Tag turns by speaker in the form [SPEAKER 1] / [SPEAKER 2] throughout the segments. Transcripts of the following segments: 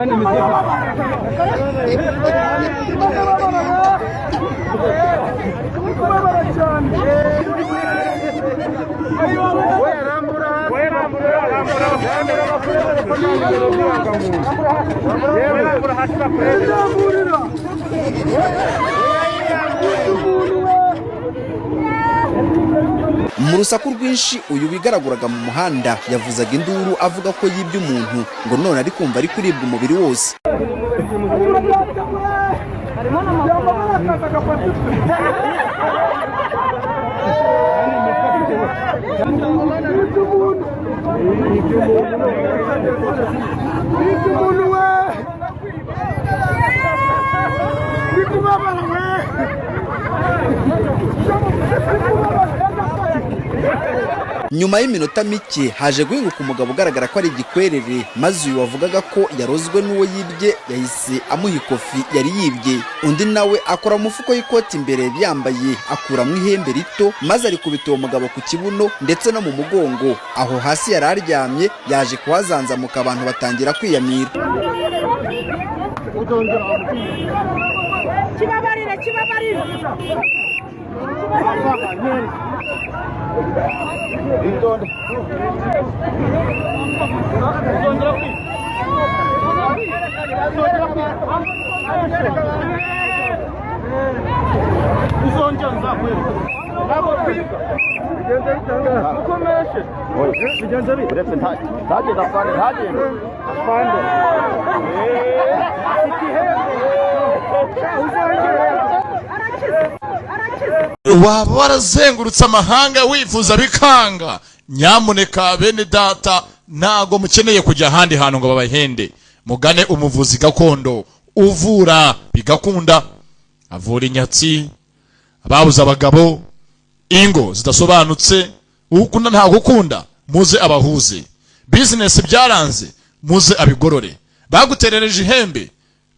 [SPEAKER 1] Mu rusaku rwinshi uyu wigaraguraga mu muhanda yavuzaga induru avuga ko yibye umuntu ngo none ari kumva ari kuribwa umubiri wose. Nyuma y'iminota mike haje guhinguka umugabo ugaragara ko ari igikwerere, maze uyu wavugaga ko yarozwe n'uwo yibye yahise amuha ikofi yari yibye. Undi nawe akora mu mufuko y'ikoti imbere yambaye akuramo ihembe rito, maze arikubita uwo mugabo ku kibuno ndetse no mu mugongo. Aho hasi yari aryamye yaje kuhazanzamuka, abantu batangira kwiyamira.
[SPEAKER 2] Waba warazengurutse amahanga wifuza bikanga, nyamuneka bene data ntago mukeneye kujya ahandi hantu ngo babahende. Mugane umuvuzi gakondo uvura bigakunda, avura inyatsi, ababuza abagabo, ingo zidasobanutse, ukunda nta gukunda muze abahuze, business byaranze muze abigorore, baguterereje ihembe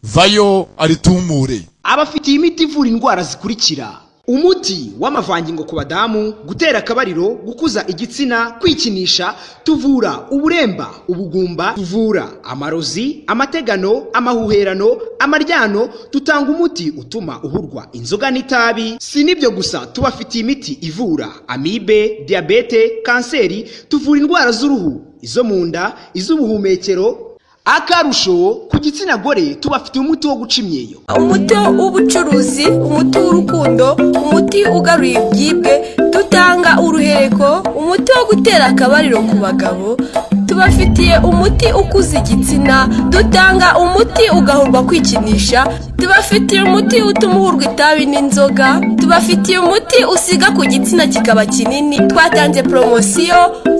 [SPEAKER 2] vayo aritumure.
[SPEAKER 3] Abafitiye imiti ivura indwara zikurikira: umuti w'amavangingo ku badamu, gutera akabariro, gukuza igitsina, kwikinisha, tuvura uburemba, ubugumba, tuvura amarozi, amategano, amahuherano, amaryano, tutanga umuti utuma uhurwa inzoga n'itabi. Si nibyo gusa, tubafitiye imiti ivura amibe, diabete, kanseri, tuvura indwara z'uruhu, izo mu nda, iz'ubuhumekero. Akarusho ku gitsina gore tubafitiye umuti wo guca imyeyo,
[SPEAKER 4] umuti w'ubucuruzi, umuti w'urukundo, umuti ugaruye ibyibwe, dutanga uruhereko, umuti wo gutera akabariro ku bagabo, tubafitiye umuti ukuza igitsina, dutanga umuti ugahurwa kwikinisha, tubafitiye umuti utuma uhurwa itabi n'inzoga, tubafitiye umuti usiga ku gitsina kikaba kinini. Twatanze promosiyo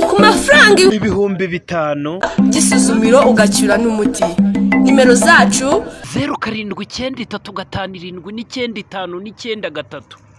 [SPEAKER 4] ku mafaranga
[SPEAKER 5] ibihumbi 5
[SPEAKER 4] gisuzumiro ugacyura n'umuti. Nimero zacu
[SPEAKER 5] 0793 579 953.